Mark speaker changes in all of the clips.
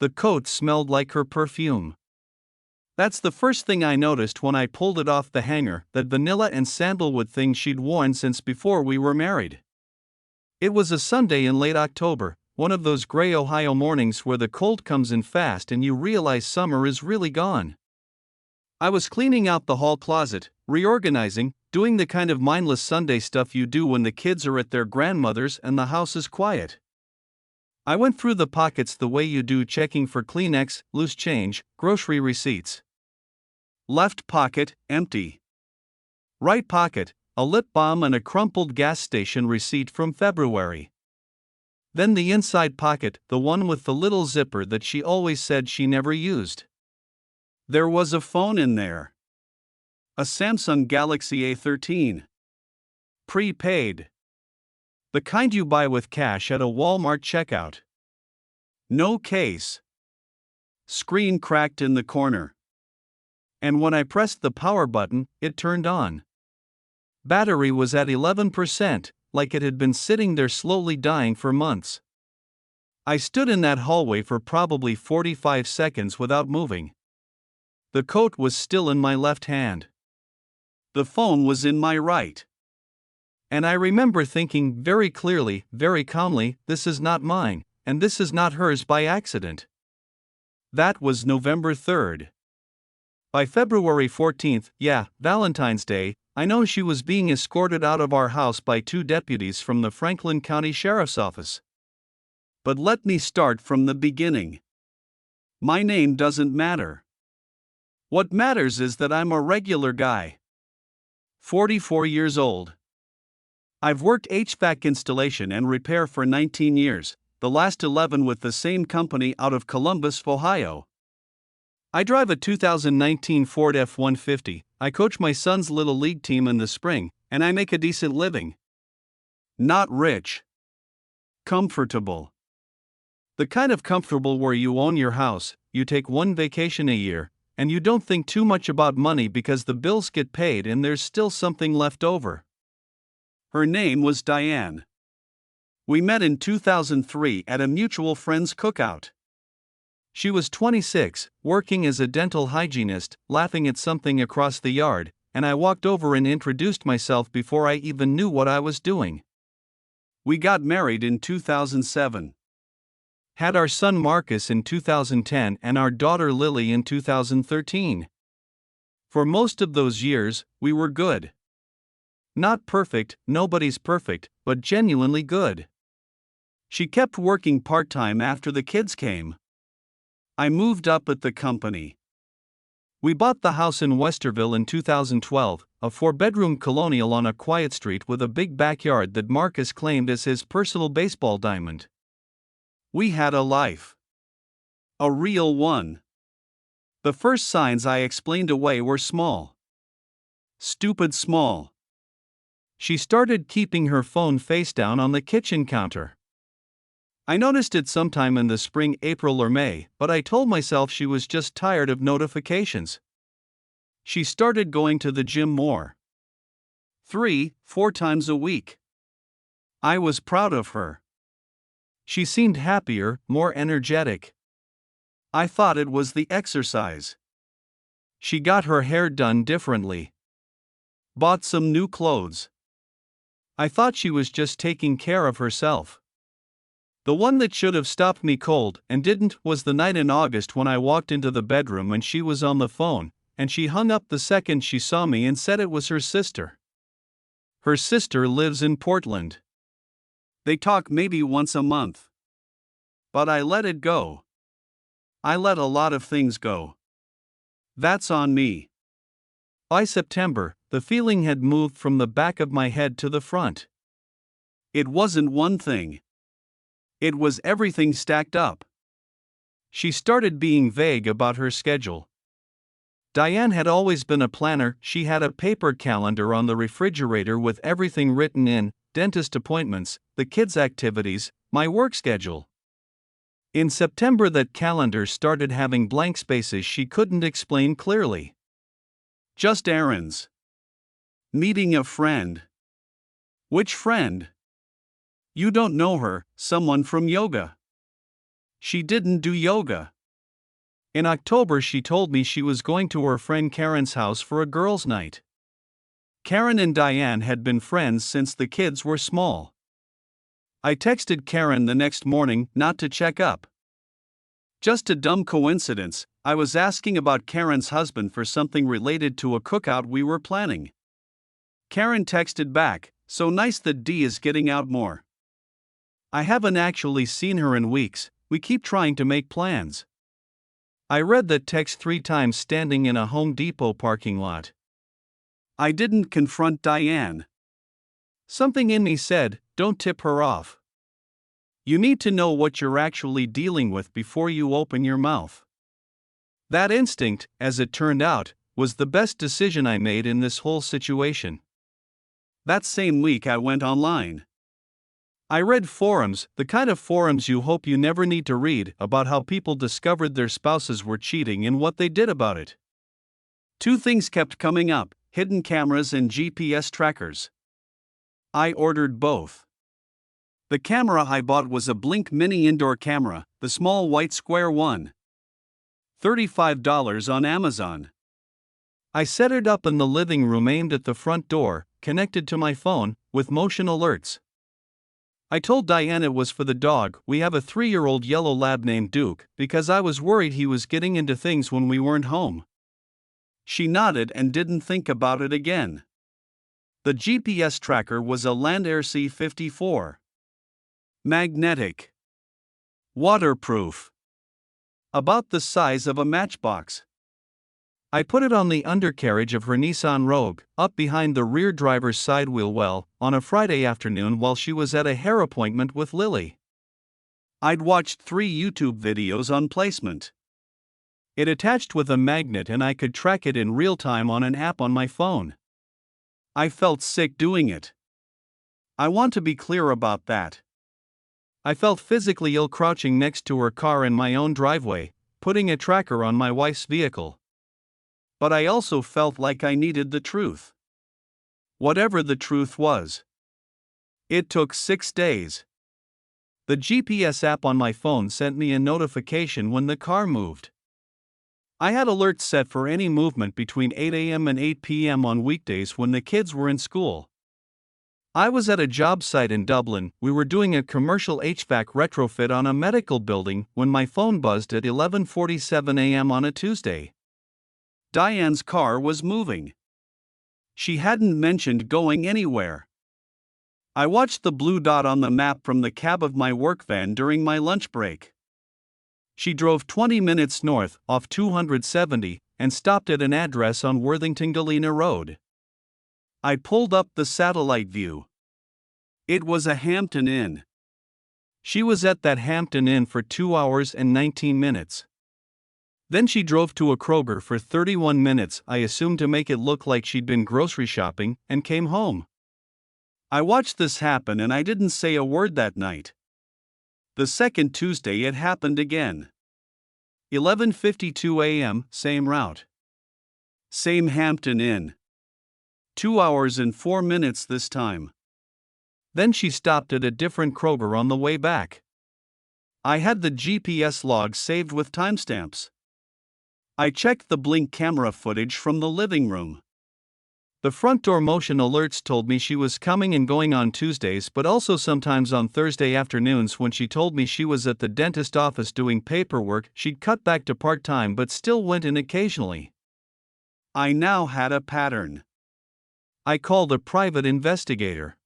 Speaker 1: The coat smelled like her perfume. That's the first thing I noticed when I pulled it off the hanger, that vanilla and sandalwood thing she'd worn since before we were married. It was a Sunday in late October, one of those gray Ohio mornings where the cold comes in fast and you realize summer is really gone. I was cleaning out the hall closet, reorganizing, doing the kind of mindless Sunday stuff you do when the kids are at their grandmother's and the house is quiet. I went through the pockets the way you do, checking for Kleenex, loose change, grocery receipts. Left pocket, empty. Right pocket, a lip balm and a crumpled gas station receipt from February. Then the inside pocket, the one with the little zipper that she always said she never used. There was a phone in there. A Samsung Galaxy A13. Prepaid. The kind you buy with cash at a Walmart checkout. No case. Screen cracked in the corner. And when I pressed the power button, it turned on. Battery was at 11%, like it had been sitting there slowly dying for months. I stood in that hallway for probably 45 seconds without moving. The coat was still in my left hand. The phone was in my right. And I remember thinking very clearly, very calmly, this is not mine, and this is not hers by accident. That was November 3rd. By February 14th, Valentine's Day, I know she was being escorted out of our house by 2 deputies from the Franklin County Sheriff's Office. But let me start from the beginning. My name doesn't matter. What matters is that I'm a regular guy. 44 years old. I've worked HVAC installation and repair for 19 years, the last 11 with the same company out of Columbus, Ohio. I drive a 2019 Ford F-150, I coach my son's little league team in the spring, and I make a decent living. Not rich. Comfortable. The kind of comfortable where you own your house, you take 1 vacation a year, and you don't think too much about money because the bills get paid and there's still something left over. Her name was Diane. We met in 2003 at a mutual friend's cookout. She was 26, working as a dental hygienist, laughing at something across the yard, and I walked over and introduced myself before I even knew what I was doing. We got married in 2007. Had our son Marcus in 2010 and our daughter Lily in 2013. For most of those years, we were good. Not perfect, nobody's perfect, but genuinely good. She kept working part-time after the kids came. I moved up at the company. We bought the house in Westerville in 2012, a 4-bedroom colonial on a quiet street with a big backyard that Marcus claimed as his personal baseball diamond. We had a life. A real one. The first signs I explained away were small. Stupid small. She started keeping her phone face down on the kitchen counter. I noticed it sometime in the spring, April or May, but I told myself she was just tired of notifications. She started going to the gym more. 3-4 times a week. I was proud of her. She seemed happier, more energetic. I thought it was the exercise. She got her hair done differently. Bought some new clothes. I thought she was just taking care of herself. The one that should have stopped me cold, and didn't, was the night in August when I walked into the bedroom and she was on the phone, and she hung up the second she saw me and said it was her sister. Her sister lives in Portland. They talk maybe once a month. But I let it go. I let a lot of things go. That's on me. By September, the feeling had moved from the back of my head to the front. It wasn't one thing. It was everything stacked up. She started being vague about her schedule. Diane had always been a planner. She had a paper calendar on the refrigerator with everything written in: dentist appointments, the kids' activities, my work schedule. In September, that calendar started having blank spaces she couldn't explain clearly. Just errands. Meeting a friend. Which friend? You don't know her, someone from yoga. She didn't do yoga. In October, she told me she was going to her friend Karen's house for a girls' night. Karen and Diane had been friends since the kids were small. I texted Karen the next morning not to check up. Just a dumb coincidence, I was asking about Karen's husband for something related to a cookout we were planning. Karen texted back, "So nice that D is getting out more. I haven't actually seen her in weeks, we keep trying to make plans." I read that text 3 times standing in a Home Depot parking lot. I didn't confront Diane. Something in me said, don't tip her off. You need to know what you're actually dealing with before you open your mouth. That instinct, as it turned out, was the best decision I made in this whole situation. That same week I went online. I read forums, the kind of forums you hope you never need to read, about how people discovered their spouses were cheating and what they did about it. 2 things kept coming up: hidden cameras and GPS trackers. I ordered both. The camera I bought was a Blink Mini indoor camera, the small white square one. $35 on Amazon. I set it up in the living room aimed at the front door, connected to my phone, with motion alerts. I told Diane it was for the dog. We have a 3-year-old yellow lab named Duke, because I was worried he was getting into things when we weren't home. She nodded and didn't think about it again. The GPS tracker was a Landair C54. Magnetic. Waterproof. About the size of a matchbox. I put it on the undercarriage of her Nissan Rogue, up behind the rear driver's side wheel well, on a Friday afternoon while she was at a hair appointment with Lily. I'd watched 3 YouTube videos on placement. It attached with a magnet and I could track it in real time on an app on my phone. I felt sick doing it. I want to be clear about that. I felt physically ill crouching next to her car in my own driveway, putting a tracker on my wife's vehicle. But I also felt like I needed the truth. Whatever the truth was. It took 6 days. The GPS app on my phone sent me a notification when the car moved. I had alerts set for any movement between 8 a.m. and 8 p.m. on weekdays when the kids were in school. I was at a job site in Dublin. We were doing a commercial HVAC retrofit on a medical building when my phone buzzed at 11:47 a.m. on a Tuesday. Diane's car was moving. She hadn't mentioned going anywhere. I watched the blue dot on the map from the cab of my work van during my lunch break. She drove 20 minutes north, off 270, and stopped at an address on Worthington-Galena Road. I pulled up the satellite view. It was a Hampton Inn. She was at that Hampton Inn for 2 hours and 19 minutes. Then she drove to a Kroger for 31 minutes, I assumed to make it look like she'd been grocery shopping, and came home. I watched this happen and I didn't say a word that night. The second Tuesday it happened again. 11:52 a.m., same route. Same Hampton Inn. 2 hours and 4 minutes this time. Then she stopped at a different Kroger on the way back. I had the GPS log saved with timestamps. I checked the Blink camera footage from the living room. The front door motion alerts told me she was coming and going on Tuesdays, but also sometimes on Thursday afternoons. When she told me she was at the dentist office doing paperwork, she'd cut back to part-time but still went in occasionally. I now had a pattern. I called a private investigator.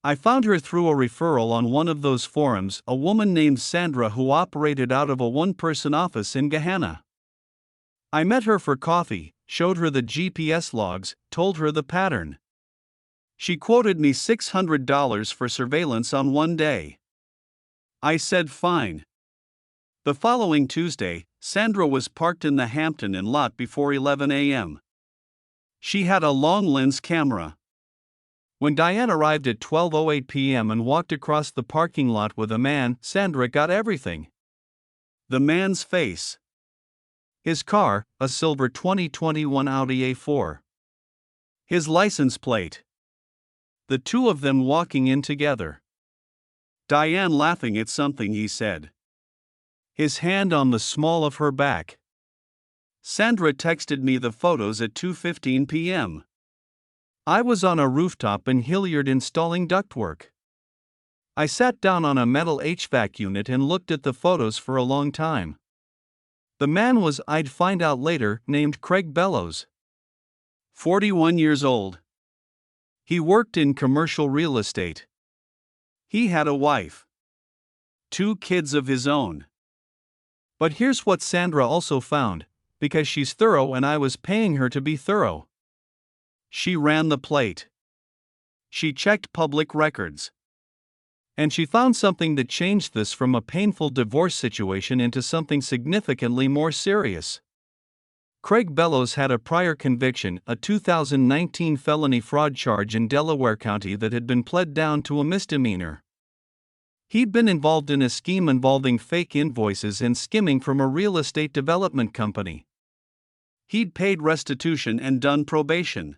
Speaker 1: I found her through a referral on one of those forums, a woman named Sandra who operated out of a one-person office in Gahanna. I met her for coffee, showed her the GPS logs, told her the pattern. She quoted me $600 for surveillance on one day. I said fine. The following Tuesday, Sandra was parked in the Hampton Inn lot before 11 a.m. She had a long lens camera. When Diane arrived at 12:08 p.m. and walked across the parking lot with a man, Sandra got everything. The man's face. His car, a silver 2021 Audi A4. His license plate. The two of them walking in together. Diane laughing at something he said. his hand on the small of her back. Sandra texted me the photos at 2:15 p.m. I was on a rooftop in Hilliard installing ductwork. I sat down on a metal HVAC unit and looked at the photos for a long time. The man was, I'd find out later, named Craig Bellows. 41 years old. He worked in commercial real estate. He had a wife. 2 kids of his own. But here's what Sandra also found, because she's thorough and I was paying her to be thorough. She ran the plate. She checked public records. And she found something that changed this from a painful divorce situation into something significantly more serious. Craig Bellows had a prior conviction, a 2019 felony fraud charge in Delaware County that had been pled down to a misdemeanor. He'd been involved in a scheme involving fake invoices and skimming from a real estate development company. He'd paid restitution and done probation.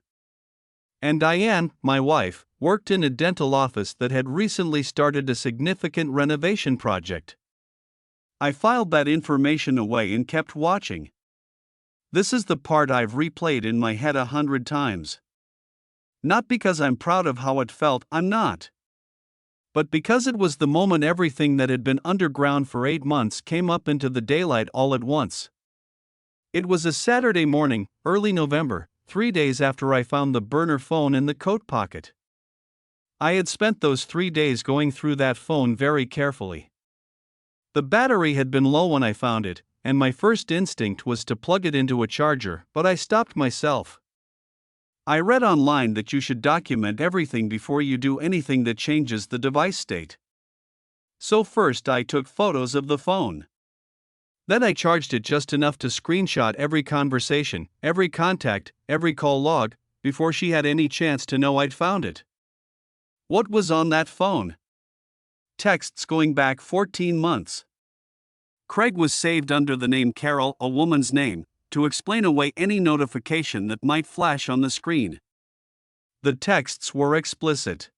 Speaker 1: And Diane, my wife, worked in a dental office that had recently started a significant renovation project. I filed that information away and kept watching. This is the part I've replayed in my head 100 times. Not because I'm proud of how it felt, I'm not. But because it was the moment everything that had been underground for 8 months came up into the daylight all at once. It was a Saturday morning, early November, 3 days after I found the burner phone in the coat pocket. I had spent those 3 days going through that phone very carefully. The battery had been low when I found it, and my first instinct was to plug it into a charger, but I stopped myself. I read online that you should document everything before you do anything that changes the device state. So first I took photos of the phone. Then I charged it just enough to screenshot every conversation, every contact, every call log, before she had any chance to know I'd found it. What was on that phone? Texts going back 14 months. Craig was saved under the name Carol, a woman's name, to explain away any notification that might flash on the screen. The texts were explicit.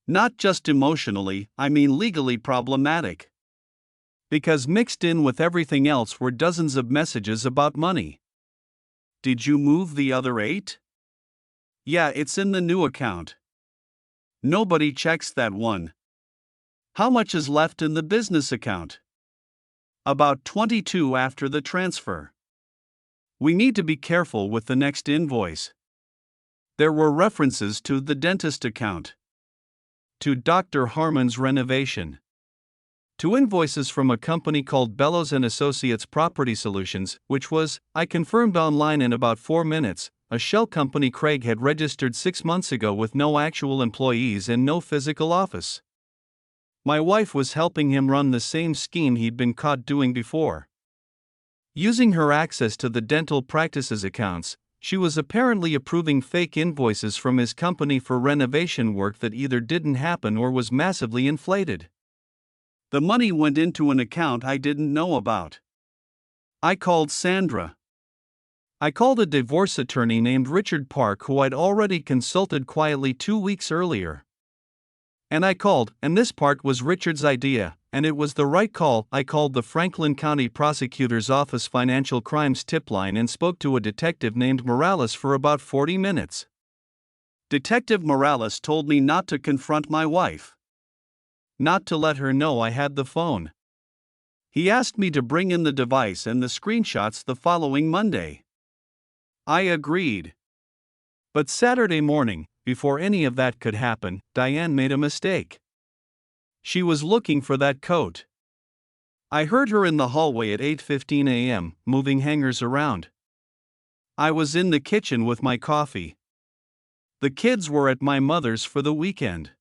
Speaker 1: Not just emotionally, I mean legally problematic. Because mixed in with everything else were dozens of messages about money. Did you move the other 8? Yeah, it's in the new account. Nobody checks that one. How much is left in the business account? About 22 after the transfer. We need to be careful with the next invoice. There were references to the dentist account, to Dr. Harmon's renovation, to invoices from a company called Bellows & Associates Property Solutions, which was, I confirmed online in about 4 minutes, a shell company Craig had registered 6 months ago with no actual employees and no physical office. My wife was helping him run the same scheme he'd been caught doing before. Using her access to the dental practice's accounts, she was apparently approving fake invoices from his company for renovation work that either didn't happen or was massively inflated. The money went into an account I didn't know about. I called Sandra. I called a divorce attorney named Richard Park who I'd already consulted quietly 2 weeks earlier. And this part was Richard's idea, and it was the right call. I called the Franklin County Prosecutor's Office Financial Crimes tip line and spoke to a detective named Morales for about 40 minutes. Detective Morales told me not to confront my wife. Not to let her know I had the phone. He asked me to bring in the device and the screenshots the following Monday. I agreed. But Saturday morning, before any of that could happen, Diane made a mistake. She was looking for that coat. I heard her in the hallway at 8:15 a.m., moving hangers around. I was in the kitchen with my coffee. The kids were at my mother's for the weekend.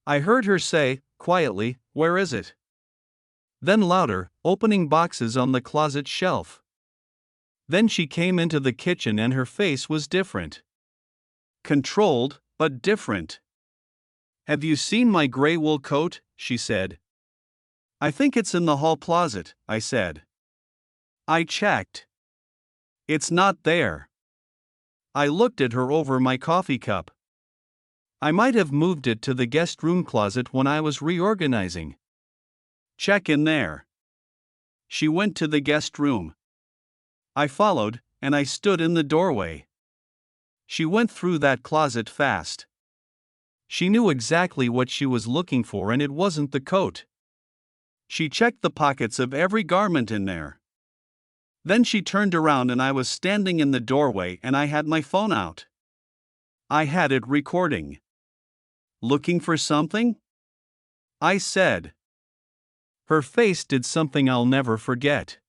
Speaker 1: I heard her say, quietly, "Where is it?" Then louder, "Opening boxes on the closet shelf." Then she came into the kitchen and her face was different. Controlled, but different. "Have you seen my gray wool coat?" she said. "I think it's in the hall closet," I said. I checked. It's not there. I looked at her over my coffee cup. I might have moved it to the guest room closet when I was reorganizing. Check in there. She went to the guest room. I followed, and I stood in the doorway. She went through that closet fast. She knew exactly what she was looking for, and it wasn't the coat. She checked the pockets of every garment in there. Then she turned around and I was standing in the doorway and I had my phone out. I had it recording. "Looking for something?" I said. Her face did something I'll never forget.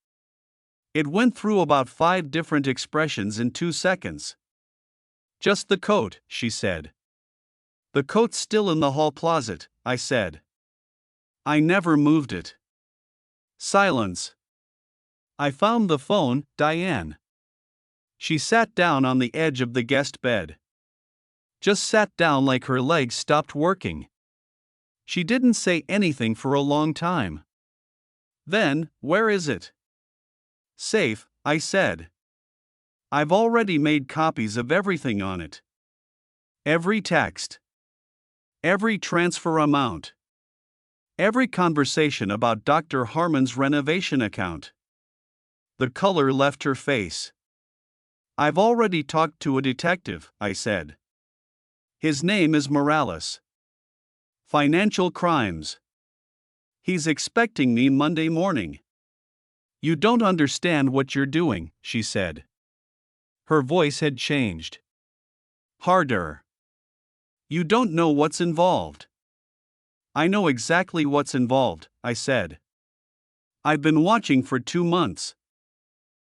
Speaker 1: It went through about 5 different expressions in 2 seconds. "Just the coat," she said. "The coat's still in the hall closet," I said. "I never moved it." Silence. I found the phone, Diane. She sat down on the edge of the guest bed. Just sat down like her legs stopped working. She didn't say anything for a long time. Then, "Where is it?" "Safe," I said. "I've already made copies of everything on it. Every text. Every transfer amount. Every conversation about Dr. Harmon's renovation account." The color left her face. "I've already talked to a detective," I said. "His name is Morales. Financial crimes. He's expecting me Monday morning." "You don't understand what you're doing," she said. Her voice had changed. Harder. "You don't know what's involved." "I know exactly what's involved," I said. "I've been watching for 2 months."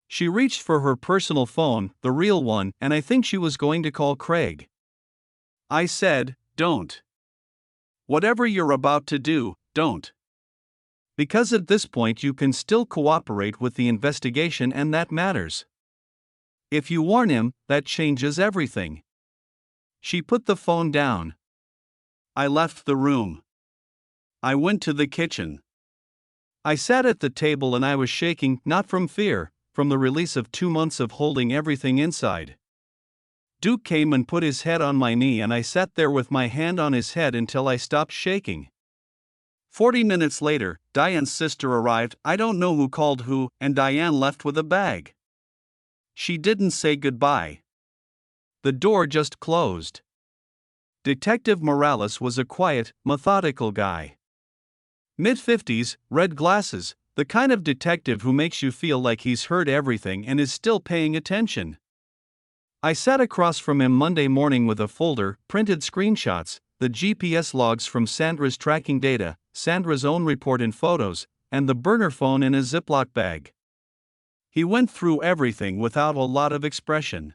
Speaker 1: She reached for her personal phone, the real one, and I think she was going to call Craig. I said, "Don't. Whatever you're about to do, don't. Because at this point you can still cooperate with the investigation and that matters. If you warn him, that changes everything." She put the phone down. I left the room. I went to the kitchen. I sat at the table and I was shaking, not from fear, from the release of 2 months of holding everything inside. Duke came and put his head on my knee and I sat there with my hand on his head until I stopped shaking. 40 minutes later, Diane's sister arrived. I don't know who called who, and Diane left with a bag. She didn't say goodbye. The door just closed. Detective Morales was a quiet, methodical guy. Mid-50s, red glasses, the kind of detective who makes you feel like he's heard everything and is still paying attention. I sat across from him Monday morning with a folder, printed screenshots, the GPS logs from Sandra's tracking data, Sandra's own report and photos, and the burner phone in a Ziploc bag. He went through everything without a lot of expression.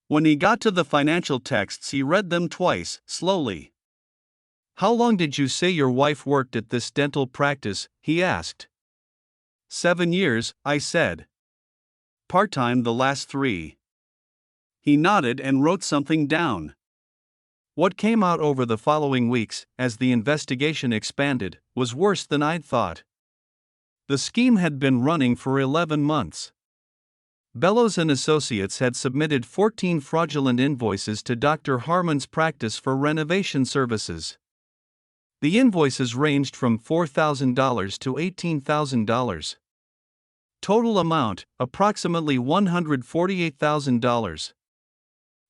Speaker 1: When he got to the financial texts, he read them twice, slowly. "How long did you say your wife worked at this dental practice?" he asked. 7 years, I said. "Part-time the last 3. He nodded and wrote something down. What came out over the following weeks, as the investigation expanded, was worse than I'd thought. The scheme had been running for 11 months. Bellows and Associates had submitted 14 fraudulent invoices to Dr. Harmon's practice for renovation services. The invoices ranged from $4,000 to $18,000. Total amount, approximately $148,000.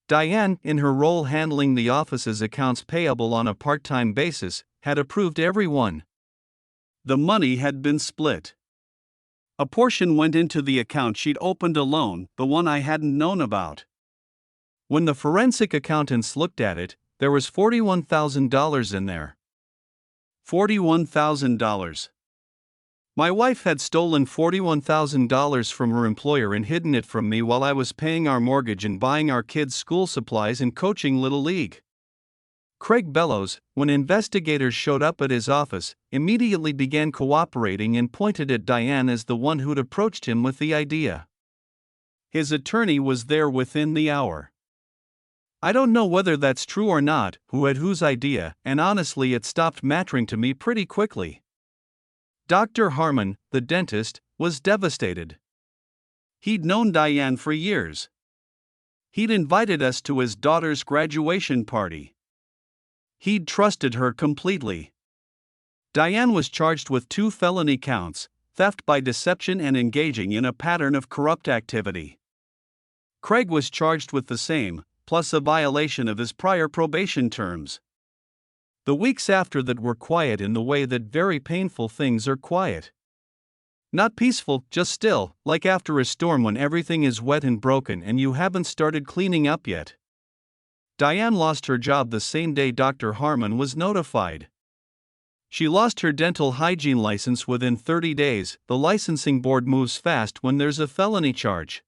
Speaker 1: Diane, in her role handling the office's accounts payable on a part-time basis, had approved every one. The money had been split. A portion went into the account she'd opened alone, the one I hadn't known about. When the forensic accountants looked at it, there was $41,000 in there. $41,000. My wife had stolen $41,000 from her employer and hidden it from me while I was paying our mortgage and buying our kids' school supplies and coaching Little League. Craig Bellows, when investigators showed up at his office, immediately began cooperating and pointed at Diane as the one who'd approached him with the idea. His attorney was there within the hour. I don't know whether that's true or not, who had whose idea, and honestly it stopped mattering to me pretty quickly. Dr. Harmon, the dentist, was devastated. He'd known Diane for years. He'd invited us to his daughter's graduation party. He'd trusted her completely. Diane was charged with 2 felony counts, theft by deception and engaging in a pattern of corrupt activity. Craig was charged with the same, plus a violation of his prior probation terms. The weeks after that were quiet in the way that very painful things are quiet. Not peaceful, just still, like after a storm when everything is wet and broken and you haven't started cleaning up yet. Diane lost her job the same day Dr. Harmon was notified. She lost her dental hygiene license within 30 days. The licensing board moves fast when there's a felony charge.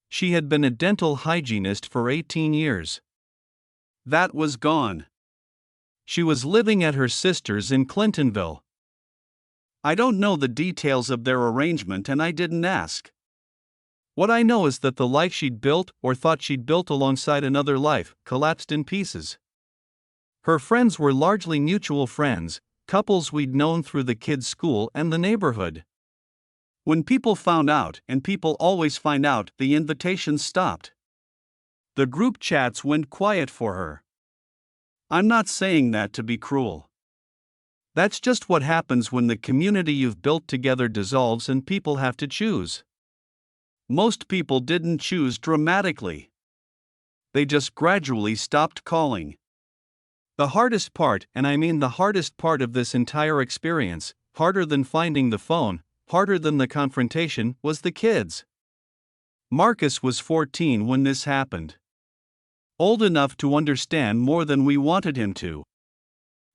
Speaker 1: She had been a dental hygienist for 18 years. That was gone. She was living at her sister's in Clintonville. I don't know the details of their arrangement and I didn't ask. What I know is that the life she'd built, or thought she'd built alongside another life, collapsed in pieces. Her friends were largely mutual friends, couples we'd known through the kids' school and the neighborhood. When people found out, and people always find out, the invitations stopped. The group chats went quiet for her. I'm not saying that to be cruel. That's just what happens when the community you've built together dissolves and people have to choose. Most people didn't choose dramatically. They just gradually stopped calling. The hardest part, and I mean the hardest part of this entire experience, harder than finding the phone, harder than the confrontation, was the kids. Marcus was 14 when this happened. Old enough to understand more than we wanted him to.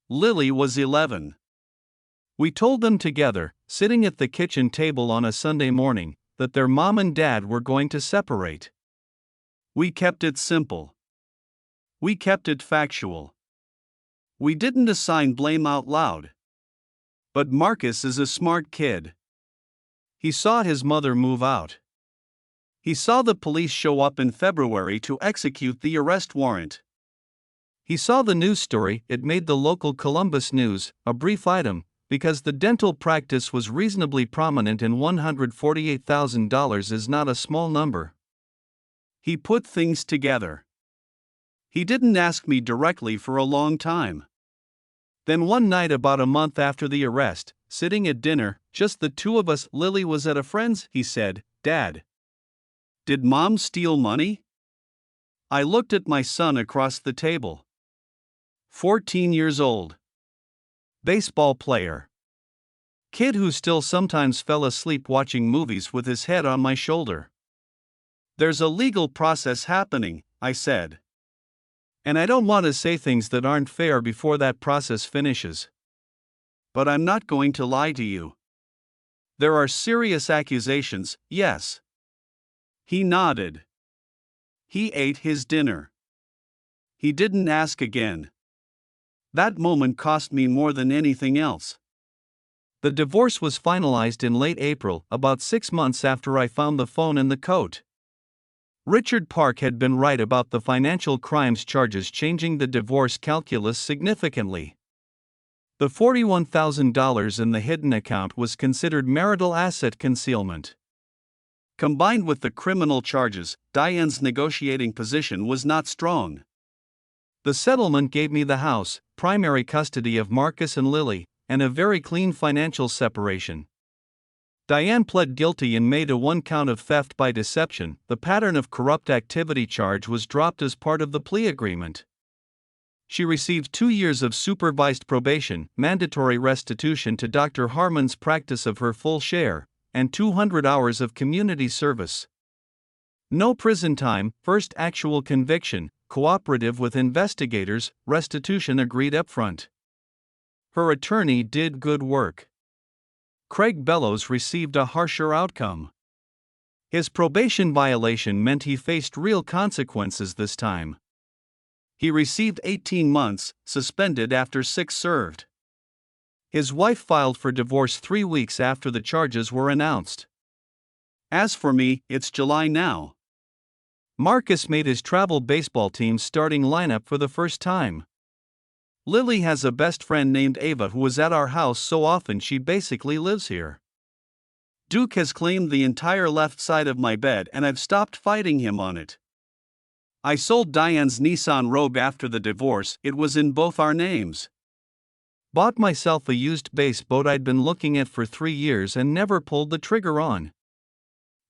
Speaker 1: Lily was 11. We told them together, sitting at the kitchen table on a Sunday morning, that their mom and dad were going to separate. We kept it simple. We kept it factual. We didn't assign blame out loud. But Marcus is a smart kid. He saw his mother move out. He saw the police show up in February to execute the arrest warrant. He saw the news story. It made the local Columbus News, a brief item, because the dental practice was reasonably prominent and $148,000 is not a small number. He put things together. He didn't ask me directly for a long time. Then one night about a month after the arrest, sitting at dinner, just the two of us, Lily was at a friend's, he said, "Dad, did Mom steal money?" I looked at my son across the table. 14 years old. Baseball player. Kid who still sometimes fell asleep watching movies with his head on my shoulder. "There's a legal process happening," I said. "And I don't want to say things that aren't fair before that process finishes. But I'm not going to lie to you. There are serious accusations, yes." He nodded. He ate his dinner. He didn't ask again. That moment cost me more than anything else. The divorce was finalized in late April, about 6 months after I found the phone in the coat. Richard Park had been right about the financial crimes charges changing the divorce calculus significantly. The $41,000 in the hidden account was considered marital asset concealment. Combined with the criminal charges, Diane's negotiating position was not strong. The settlement gave me the house, primary custody of Marcus and Lily, and a very clean financial separation. Diane pled guilty in May to one count of theft by deception. The pattern of corrupt activity charge was dropped as part of the plea agreement. She received 2 years of supervised probation, mandatory restitution to Dr. Harmon's practice of her full share, and 200 hours of community service. No prison time, first actual conviction, cooperative with investigators, restitution agreed upfront. Her attorney did good work. Craig Bellows received a harsher outcome. His probation violation meant he faced real consequences this time. He received 18 months, suspended after 6 served. His wife filed for divorce 3 weeks after the charges were announced. As for me, it's July now. Marcus made his travel baseball team's starting lineup for the first time. Lily has a best friend named Ava who is at our house so often she basically lives here. Duke has claimed the entire left side of my bed and I've stopped fighting him on it. I sold Diane's Nissan Rogue after the divorce. It was in both our names. Bought myself a used bass boat I'd been looking at for 3 years and never pulled the trigger on.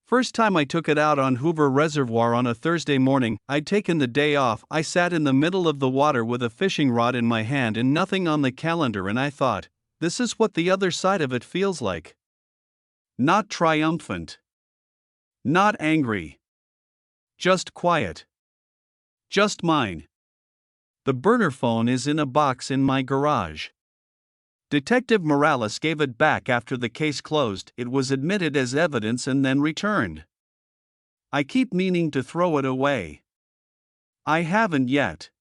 Speaker 1: First time I took it out on Hoover Reservoir on a Thursday morning, I'd taken the day off. I sat in the middle of the water with a fishing rod in my hand and nothing on the calendar, and I thought, this is what the other side of it feels like. Not triumphant. Not angry. Just quiet. Just mine. The burner phone is in a box in my garage. Detective Morales gave it back after the case closed. It was admitted as evidence and then returned. I keep meaning to throw it away. I haven't yet.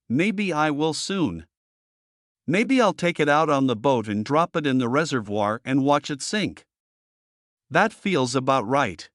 Speaker 1: Maybe I will soon. Maybe I'll take it out on the boat and drop it in the reservoir and watch it sink. That feels about right.